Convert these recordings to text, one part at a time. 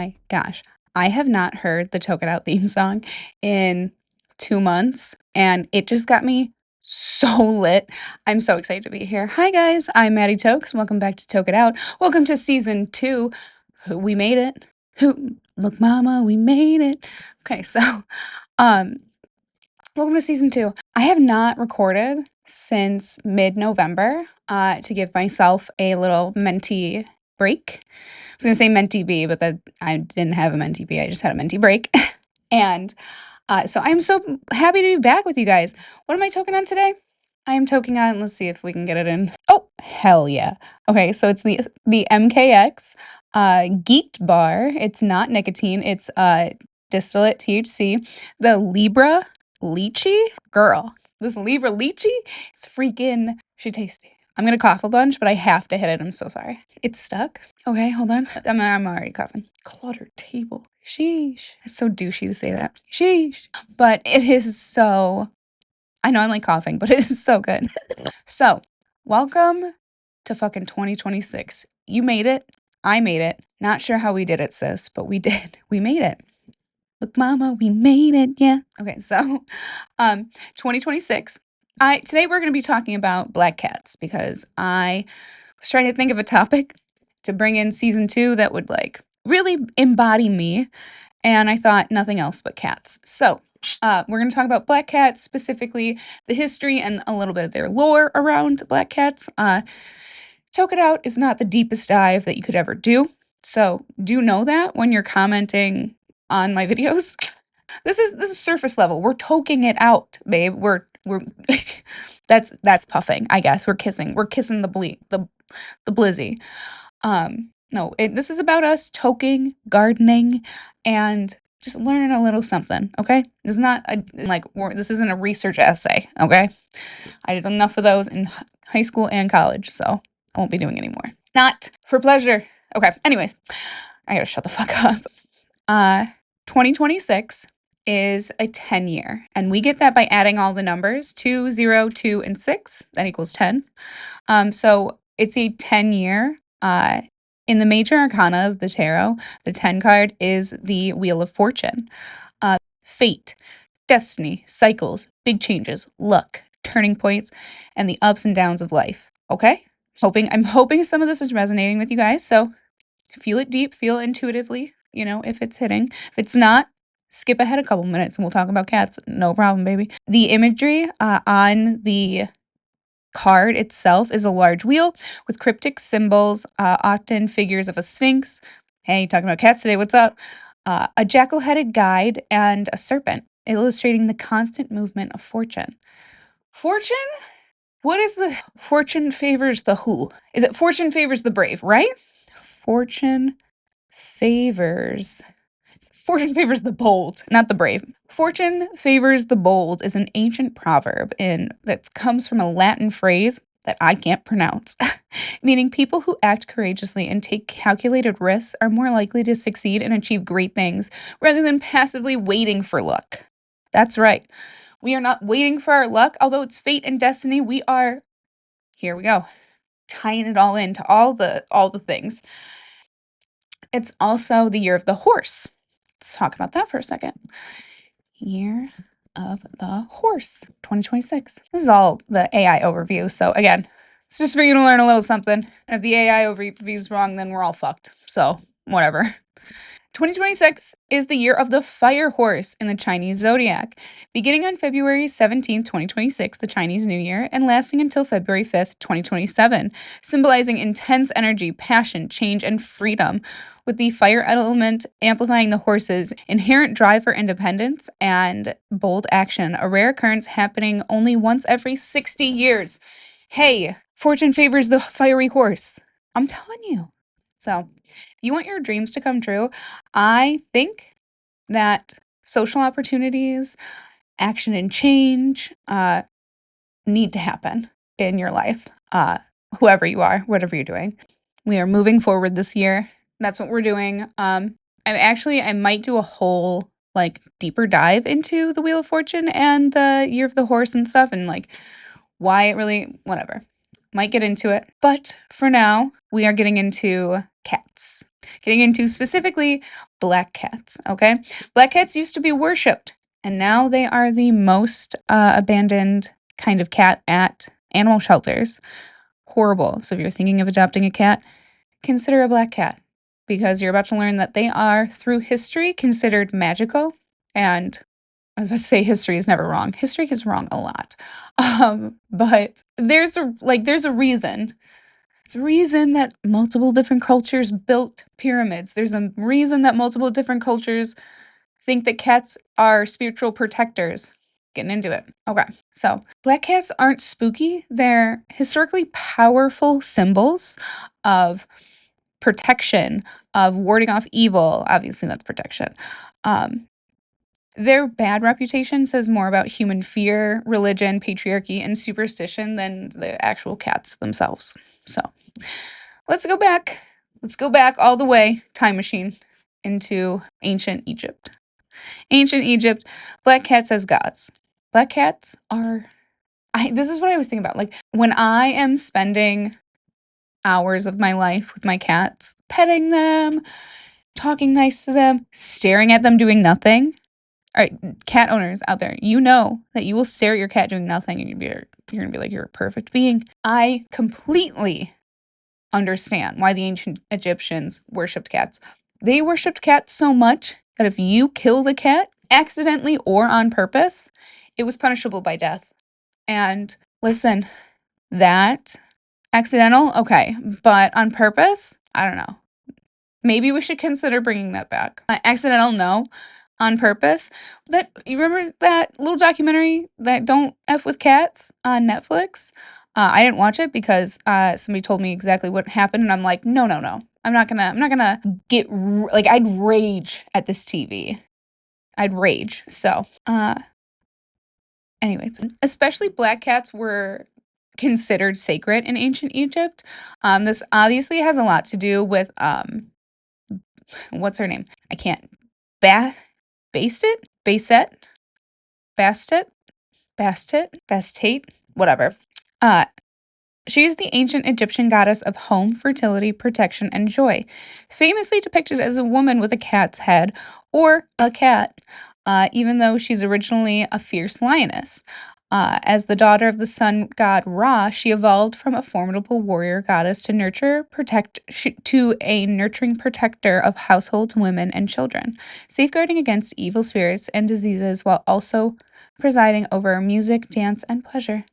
my gosh. I have not heard the Toke It Out theme song in 2 months, and it just got me so lit. I'm so excited to be here. Hi, guys. I'm Maddy Tokes. Welcome back to Toke It Out. Welcome to season 2. We made it. Look, mama, we made it. Okay, so, um, welcome to season 2. I have not recorded since mid-November, to give myself a little mentee break. I was gonna say mentee B, but that I didn't have a mentee B, I just had a mentee break. And, so I'm so happy to be back with you guys. What am I toking on today? I am toking on, let's see if we can get it in. Oh, hell yeah. Okay, so it's the MKX, Geeked Bar. It's not nicotine, it's, distillate THC. The Libra Lychee? Girl, this Libra Lychee is freaking she tasty. I'm gonna cough a bunch, but I have to hit it. I'm so sorry. It's stuck. Okay, hold on. I'm already coughing. Cluttered table. Sheesh. It's so douchey to say that. Sheesh. But it is so. I know I'm like coughing, but it is so good. So, welcome to fucking 2026. You made it. I made it. Not sure how we did it, sis, but we did. We made it. Look, mama, we made it. Yeah. Okay, so 2026. Today we're going to be talking about black cats because I was trying to think of a topic to bring in season 2 that would like really embody me, and I thought nothing else but cats. So, we're going to talk about black cats, specifically the history and a little bit of their lore around black cats. Toke It Out is not the deepest dive that you could ever do. So, do know that when you're commenting on my videos. This is surface level. We're toking it out, babe. We're that's puffing, I guess. We're kissing. We're kissing the blizzy. No, this is about us toking, gardening, and just learning a little something, okay? This is not this isn't a research essay, okay? I did enough of those in high school and college, so I won't be doing any more. Not for pleasure. Okay, anyways, I gotta shut the fuck up. 2026 is a 10-year, and we get that by adding all the numbers 2, 0, 2, and 6. That equals 10. So it's a 10-year. In the major arcana of the tarot, the 10 card is the Wheel of Fortune. Fate, destiny, cycles, big changes, luck, turning points, and the ups and downs of life. Okay? I'm hoping some of this is resonating with you guys, so feel it deep, feel it intuitively, if it's hitting. If it's not, skip ahead a couple minutes and we'll talk about cats. No problem, baby. The imagery on the card itself is a large wheel with cryptic symbols, often figures of a sphinx. Hey, talking about cats today, what's up? A jackal-headed guide and a serpent, illustrating the constant movement of fortune. Fortune? What is the fortune favors the who? Is it fortune favors the brave, right? Fortune favors the bold, not the brave. Fortune favors the bold is an ancient proverb that comes from a Latin phrase that I can't pronounce, meaning people who act courageously and take calculated risks are more likely to succeed and achieve great things rather than passively waiting for luck. That's right. We are not waiting for our luck, although it's fate and destiny. Here we go, tying it all into all the things. It's also the year of the horse. Let's talk about that for a second. Year of the horse, 2026. This is all the AI overview. So again, it's just for you to learn a little something. And if the AI overview is wrong, then we're all fucked. So whatever. 2026 is the year of the fire horse in the Chinese zodiac, beginning on February 17th, 2026, the Chinese New Year, and lasting until February 5th, 2027, symbolizing intense energy, passion, change, and freedom, with the fire element amplifying the horse's inherent drive for independence and bold action, a rare occurrence happening only once every 60 years. Hey, fortune favors the fiery horse. I'm telling you. So, if you want your dreams to come true, I think that social opportunities, action and change need to happen in your life, whoever you are, whatever you're doing. We are moving forward this year. That's what we're doing. I might do a whole deeper dive into the Wheel of Fortune and the Year of the Horse and stuff, and why it really, whatever. Might get into it. But for now, we are getting into cats. Getting into specifically black cats, okay? Black cats used to be worshipped, and now they are the most abandoned kind of cat at animal shelters. Horrible. So if you're thinking of adopting a cat, consider a black cat, because you're about to learn that they are, through history, considered magical. And I was about to say history is never wrong. History is wrong a lot. But there's a reason. There's a reason that multiple different cultures built pyramids. There's a reason that multiple different cultures think that cats are spiritual protectors. Getting into it. Okay, so black cats aren't spooky. They're historically powerful symbols of protection, of warding off evil. Obviously, that's protection. Their bad reputation says more about human fear, religion, patriarchy, and superstition than the actual cats themselves. So let's go back. Let's go back all the way, time machine, into ancient Egypt. Ancient Egypt, black cats as gods. Black cats are, this is what I was thinking about. Like, when I am spending hours of my life with my cats, petting them, talking nice to them, staring at them doing nothing. All right, cat owners out there, you know that you will stare at your cat doing nothing and you're going to be like, you're a perfect being. I completely understand why the ancient Egyptians worshipped cats. They worshipped cats so much that if you killed a cat, accidentally or on purpose, it was punishable by death. And listen, that accidental, okay, but on purpose, I don't know. Maybe we should consider bringing that back. Accidental, no. On purpose. That, you remember that little documentary, that Don't F with Cats, on Netflix? I didn't watch it because somebody told me exactly what happened, and I'm like, no. I'm not gonna get like, I'd rage at this TV. I'd rage. So, anyways, especially black cats were considered sacred in ancient Egypt. This obviously has a lot to do with what's her name? I can't. Bastet, whatever. She is the ancient Egyptian goddess of home, fertility, protection, and joy, famously depicted as a woman with a cat's head, or a cat, even though she's originally a fierce lioness. As the daughter of the sun god Ra, she evolved from a formidable warrior goddess to a nurturing protector of households, women, and children, safeguarding against evil spirits and diseases while also presiding over music, dance, and pleasure.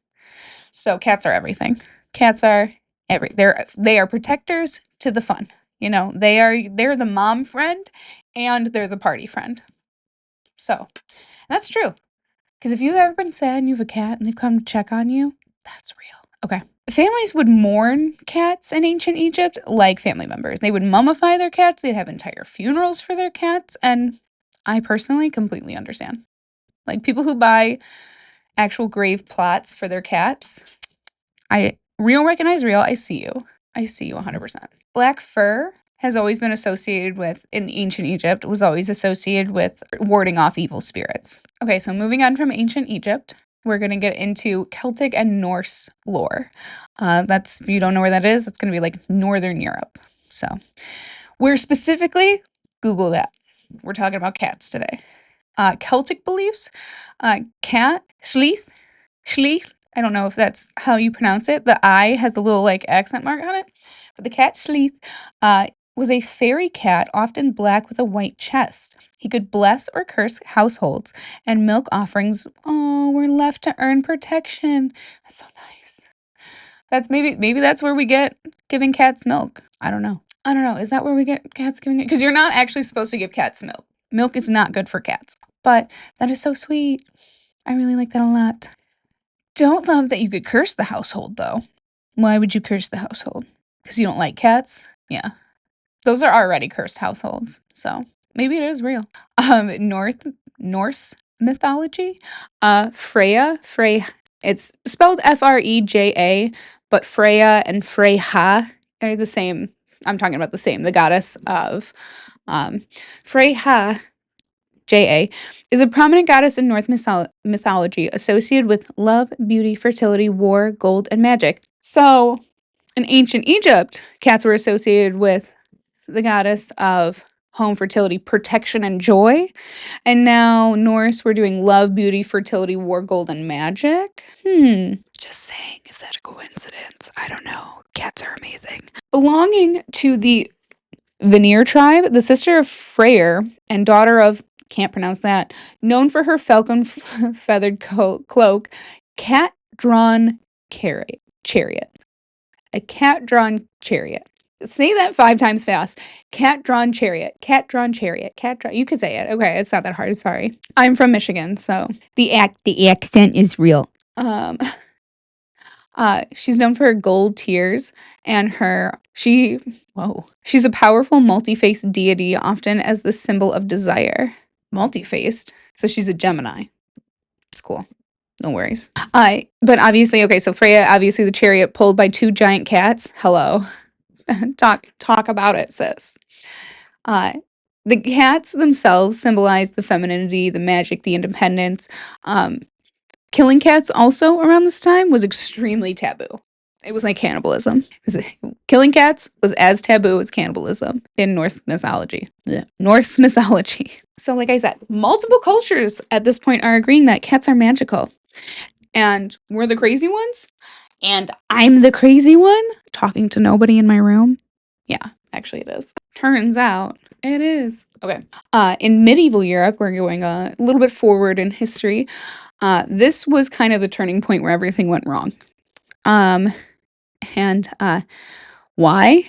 So cats are everything. Cats are they are protectors to the fun. You know, they're the mom friend and they're the party friend. So that's true. Because if you've ever been sad and you have a cat and they've come to check on you, that's real. Okay. Families would mourn cats in ancient Egypt like family members. They would mummify their cats. They'd have entire funerals for their cats. And I personally completely understand. Like, people who buy actual grave plots for their cats, recognize real. I see you. I see you 100%. Black fur has always been associated with, in ancient Egypt, was always associated with warding off evil spirits. Okay, so moving on from ancient Egypt, we're going to get into Celtic and Norse lore. If you don't know where that is, that's going to be like Northern Europe. So, we're specifically, Google that. We're talking about cats today. Celtic beliefs, cat, sleith, I don't know if that's how you pronounce it. The I has the little like accent mark on it. But the cat sleith was a fairy cat, often black with a white chest. He could bless or curse households, and milk offerings, were left to earn protection. That's so nice. That's maybe that's where we get giving cats milk. I don't know. Is that where we get cats giving it? Because you're not actually supposed to give cats milk. Milk is not good for cats. But that is so sweet. I really like that a lot. Don't love that you could curse the household, though. Why would you curse the household? Because you don't like cats? Yeah. Those are already cursed households, so maybe it is real. Norse mythology, Freya, it's spelled Freja, but Freya and Freyja are the same. I'm talking about the same, the goddess of Freyja. Is a prominent goddess in Norse mythology associated with love, beauty, fertility, war, gold, and magic. So, in ancient Egypt, cats were associated with the goddess of home, fertility, protection, and joy. And now Norse, we're doing love, beauty, fertility, war, gold, and magic. Just saying, is that a coincidence? I don't know. Cats are amazing. Belonging to the Vanir tribe, the sister of Freyr and daughter of, can't pronounce that, known for her falcon feathered cloak, cat-drawn chariot. A cat-drawn chariot. Say that 5 times fast. Cat-drawn chariot. Cat-drawn chariot. Cat-drawn. You could say it. Okay, it's not that hard. Sorry. I'm from Michigan, so the accent is real. She's known for her gold tears and she's a powerful multi-faced deity, often as the symbol of desire. Multi-faced, so she's a Gemini. It's cool. No worries. But obviously, okay, so Freya, obviously the chariot pulled by 2 giant cats. Hello. Talk about it, sis. The cats themselves symbolize the femininity, the magic, the independence. Killing cats also around this time was extremely taboo. It was like cannibalism. Killing cats was as taboo as cannibalism in Norse mythology. Norse mythology. So like I said, multiple cultures at this point are agreeing that cats are magical. And we're the crazy ones? And I'm the crazy one? Talking to nobody in my room? Yeah, actually it is. Turns out it is. Okay. In medieval Europe, we're going a little bit forward in history. This was kind of the turning point where everything went wrong. Why?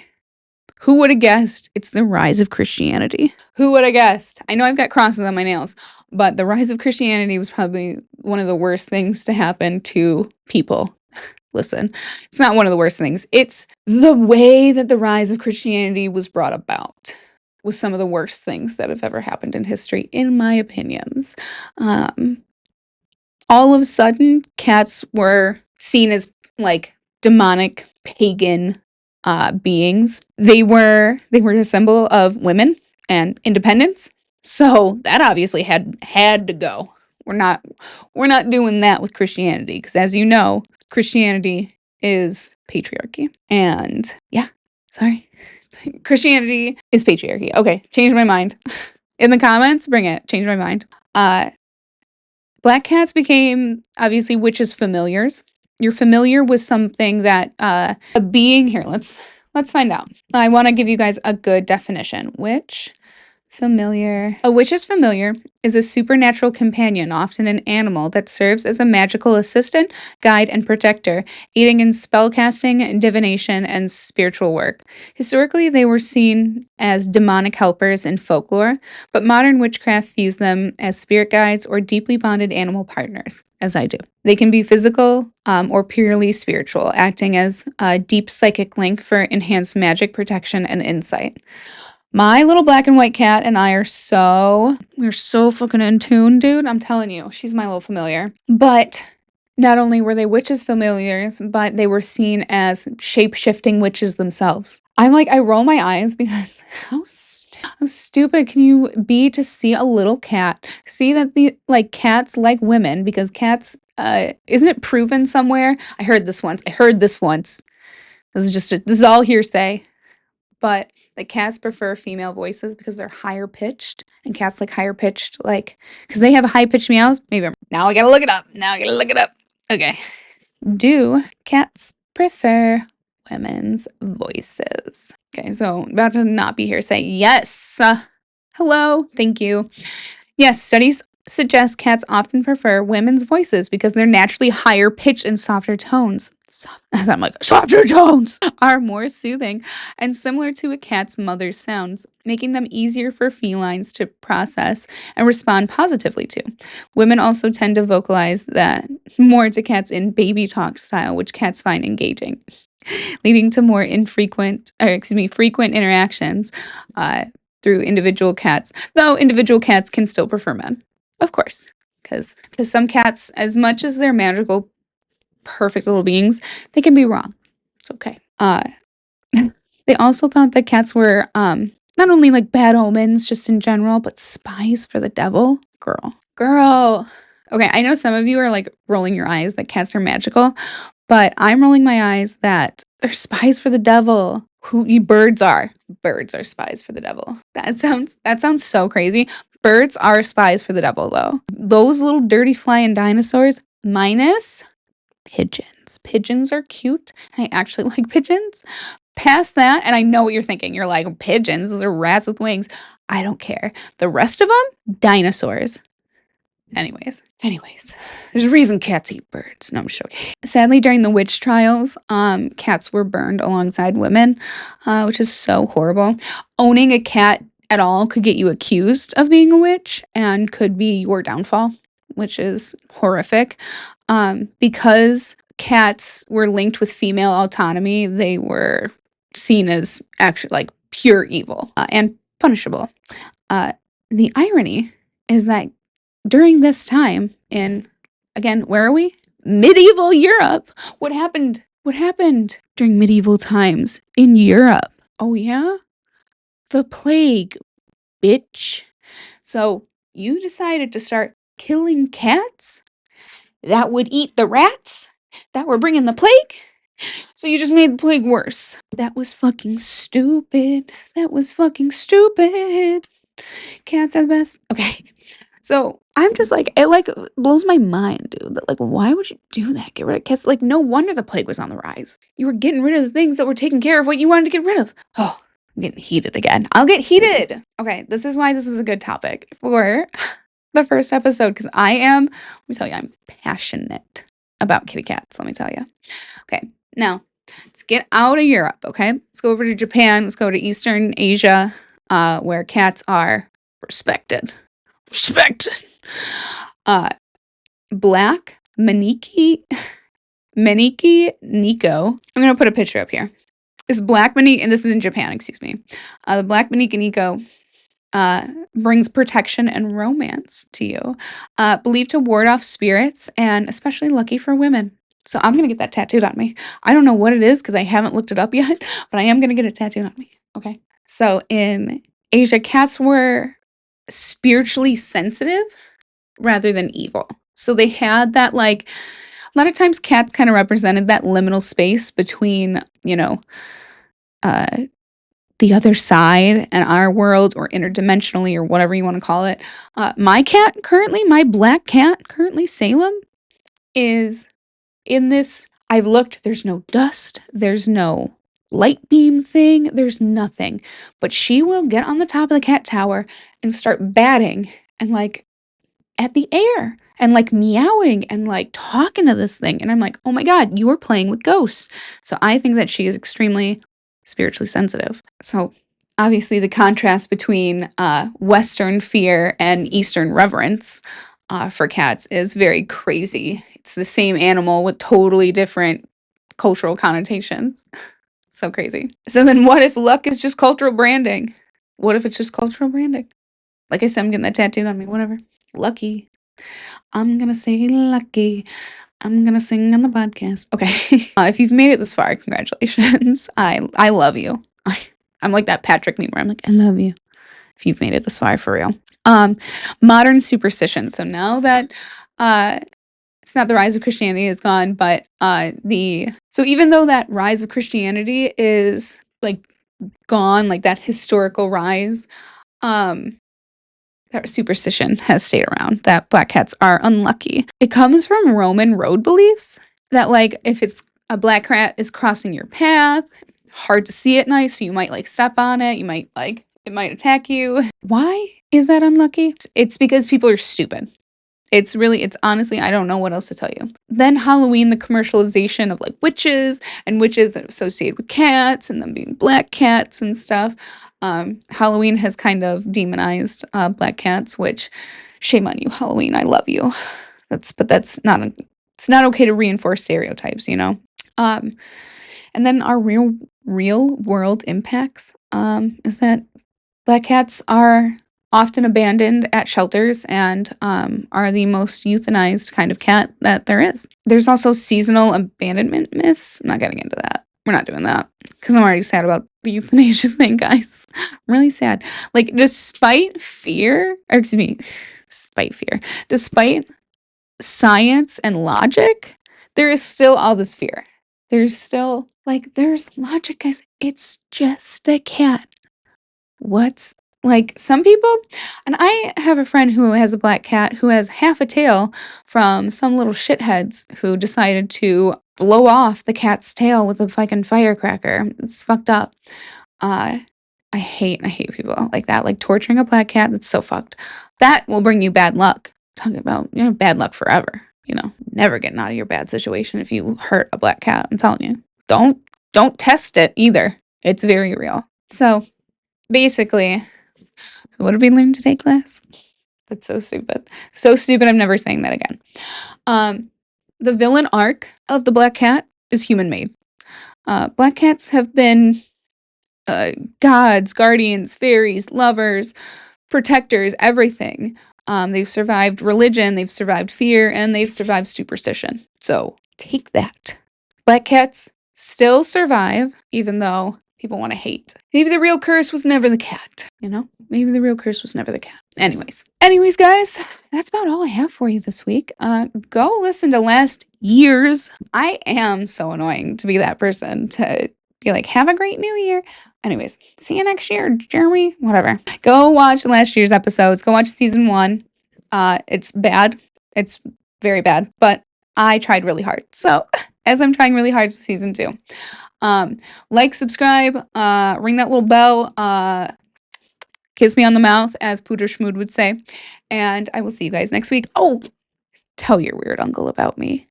Who would have guessed? It's the rise of Christianity. Who would have guessed? I know I've got crosses on my nails, but the rise of Christianity was probably one of the worst things to happen to people. Listen, it's not one of the worst things. It's the way that the rise of Christianity was brought about was some of the worst things that have ever happened in history, in my opinions. All of a sudden, cats were seen as like demonic pagan beings. They were a symbol of women and independence. So that obviously had to go. We're not doing that with Christianity, because as you know, Christianity is patriarchy. And yeah, sorry. Christianity is patriarchy. Okay, change my mind. In the comments, bring it. Change my mind. Black cats became obviously witches' familiars. You're familiar with something that a being here. Let's find out. I want to give you guys a good definition. Witch familiar. A witch's familiar is a supernatural companion, often an animal that serves as a magical assistant, guide, and protector, aiding in spellcasting, divination, and spiritual work. Historically, they were seen as demonic helpers in folklore, but modern witchcraft views them as spirit guides or deeply bonded animal partners, as I do. They can be physical or purely spiritual, acting as a deep psychic link for enhanced magic, protection, and insight. My little black and white cat and I we're so fucking in tune, dude. I'm telling you, she's my little familiar. But not only were they witches familiars, but they were seen as shape-shifting witches themselves. I roll my eyes because how stupid can you be to see a little cat? See that cats like women, because cats, isn't it proven somewhere? I heard this once. This is all hearsay. But the cats prefer female voices because they're higher pitched, and cats like higher pitched, because they have high pitched meows. Now I gotta look it up. Okay. Do cats prefer women's voices? Okay, so about to not be hearsay. Yes. Hello. Thank you. Yes, studies suggest cats often prefer women's voices because they're naturally higher pitched and softer tones. Softer tones are more soothing and similar to a cat's mother's sounds, making them easier for felines to process and respond positively to. Women also tend to vocalize that more to cats in baby talk style, which cats find engaging, leading to more frequent interactions through individual cats, though individual cats can still prefer men, of course, because some cats, as much as they're magical, perfect little beings, they can be wrong. It's okay. They also thought that cats were not only like bad omens just in general, but spies for the devil. Girl. Okay, I know some of you are like rolling your eyes that cats are magical, But I'm rolling my eyes that they're spies for the devil. Birds are. Birds are spies for the devil. That sounds so crazy. Birds are spies for the devil, though. Those little dirty flying dinosaurs, minus pigeons. Pigeons are cute. I actually like pigeons. Past that, and I know what you're thinking. You're like, pigeons, those are rats with wings. I don't care. The rest of them, dinosaurs. Anyways, there's a reason cats eat birds. No, I'm just joking. Sadly, during the witch trials, cats were burned alongside women, which is so horrible. Owning a cat at all could get you accused of being a witch and could be your downfall, which is horrific. Because cats were linked with female autonomy, they were seen as actually like pure evil and punishable. The irony is that during this time in, again, where are we? Medieval Europe. What happened during medieval times in Europe? Oh yeah? The plague, bitch. So you decided to start killing cats that would eat the rats that were bringing the plague? So you just made the plague worse. That was fucking stupid. Cats are the best. Okay. So I'm just like, it like blows my mind, dude. That like, why would you do that? Get rid of cats? Like, no wonder the plague was on the rise. You were getting rid of the things that were taking care of what you wanted to get rid of. Oh, I'm getting heated again. I'll get heated. Okay, this is why this was a good topic for the first episode, because let me tell you, I'm passionate about kitty cats, let me tell you. Okay, now, let's get out of Europe, okay? Let's go over to Japan. Let's go to Eastern Asia, where cats are respected. Black Maneki Nico. I'm going to put a picture up here. This black Maneki, and this is in Japan, excuse me. The black Maneki Nico brings protection and romance to you. Believed to ward off spirits and especially lucky for women. So I'm going to get that tattooed on me. I don't know what it is because I haven't looked it up yet, but I am going to get it tattooed on me. Okay. So in Asia, cats were spiritually sensitive rather than evil. So they had that, like, a lot of times cats kind of represented that liminal space between, the other side and our world, or interdimensionally, or whatever you want to call it. My black cat currently, Salem, is in this. I've looked, there's no dust, there's no light beam thing, there's nothing. But she will get on the top of the cat tower and start batting and like at the air and like meowing and like talking to this thing. And I'm like, oh my God, you are playing with ghosts. So I think that she is extremely spiritually sensitive. So obviously the contrast between Western fear and Eastern reverence for cats is very crazy. It's the same animal with totally different cultural connotations. So crazy. So then what if luck is just cultural branding? What if it's just cultural branding? Like I said, I'm getting that tattooed on me, whatever. Lucky. I'm gonna say lucky. I'm gonna sing on the podcast. Okay. If you've made it this far, congratulations. I love you. I'm like that Patrick meme where I'm like, I love you. If you've made it this far, for real. Modern superstition. So now that it's not the rise of Christianity is gone, but so even though that rise of Christianity is like gone, like that historical rise, that superstition has stayed around, that black cats are unlucky. It comes from Roman road beliefs that, like, if it's a black cat is crossing your path, hard to see at night, so you might like step on it, it might attack you. Why is that unlucky? It's because people are stupid. It's honestly, I don't know what else to tell you. Then Halloween, the commercialization of like witches that are associated with cats and them being black cats and stuff. Halloween has kind of demonized black cats, which, shame on you, Halloween. I love you. It's not okay to reinforce stereotypes, And then our real world impacts is that black cats are often abandoned at shelters and are the most euthanized kind of cat that there is. There's also seasonal abandonment myths. I'm not getting into that. We're not doing that because I'm already sad about the euthanasia thing, guys. I'm really sad. Like, despite science and logic, there is still all this fear. There's still, like, there's logic, guys. It's just a cat. What's like some people, and I have a friend who has a black cat who has half a tail from some little shitheads who decided to blow off the cat's tail with a fucking firecracker. It's fucked up. I hate people like that, like torturing a black cat. That's so fucked. That will bring you bad luck. Talking about, bad luck forever. Never getting out of your bad situation if you hurt a black cat. I'm telling you. Don't test it either. It's very real. So basically, so what did we learn today, class? That's so stupid. So stupid, I'm never saying that again. The villain arc of the black cat is human-made. Black cats have been gods, guardians, fairies, lovers, protectors, everything. They've survived religion, they've survived fear, and they've survived superstition. So take that. Black cats still survive, even though people want to hate. Maybe the real curse was never the cat, Maybe the real curse was never the cat. Anyways, guys, that's about all I have for you this week. Go listen to last year's. I am so annoying to be that person to be like, have a great new year. Anyways, see you next year, Jeremy. Whatever. Go watch last year's episodes. Go watch season 1. It's bad. It's very bad, but I tried really hard. So, as I'm trying really hard for season 2. Like, subscribe, ring that little bell, kiss me on the mouth, as Pooter Schmood would say. And I will see you guys next week. Oh, tell your weird uncle about me.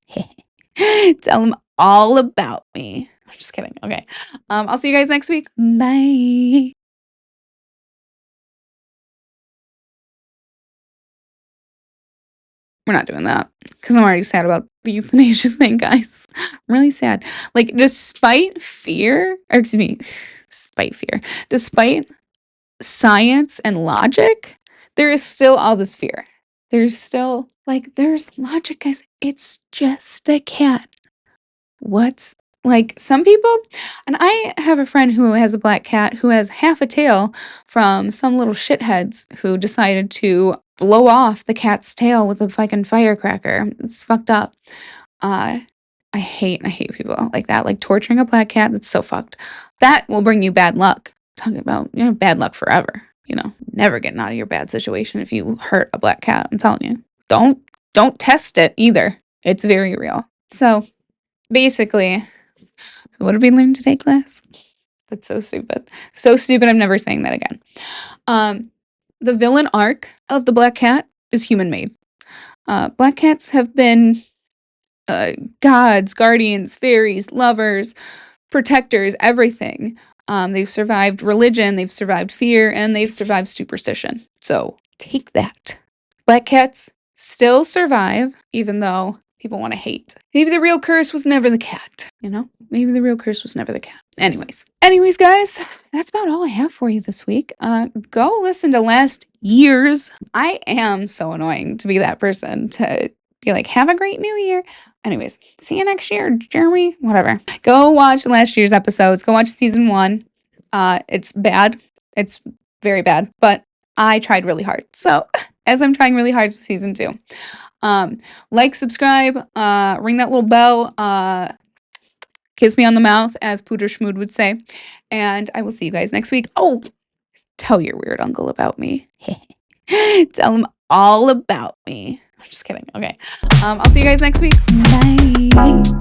Tell him all about me. I'm just kidding. Okay. I'll see you guys next week. Bye. We're not doing that because I'm already sad about the euthanasia thing, guys. I'm really sad. Like, despite science and logic, there is still all this fear. There's logic, guys. It's just a cat. What's like some people, and I have a friend who has a black cat who has half a tail from some little shitheads who decided to blow off the cat's tail with a fucking firecracker. It's fucked up. I hate people like that, like torturing a black cat. That's so fucked. That will bring you bad luck. Talking about, bad luck forever. Never getting out of your bad situation if you hurt a black cat. I'm telling you. Don't test it either. It's very real. So basically, so what did we learn today, class? That's so stupid. So stupid, I'm never saying that again. The villain arc of the black cat is human-made. Black cats have been gods, guardians, fairies, lovers, protectors, everything. They've survived religion, they've survived fear, and they've survived superstition. So take that. Black cats still survive, even though people want to hate. Maybe the real curse was never the cat, Maybe the real curse was never the cat. Anyways, guys, that's about all I have for you this week. Go listen to last year's. I am so annoying to be that person to be like, have a great new year. Anyways, see you next year, Jeremy. Whatever. Go watch last year's episodes. Go watch season 1. It's bad. It's very bad, but I tried really hard. So, as I'm trying really hard for season 2. Like, subscribe, ring that little bell, kiss me on the mouth, as Pooter Schmood would say. And I will see you guys next week. Oh, tell your weird uncle about me. Tell him all about me. I'm just kidding. Okay. I'll see you guys next week. Bye.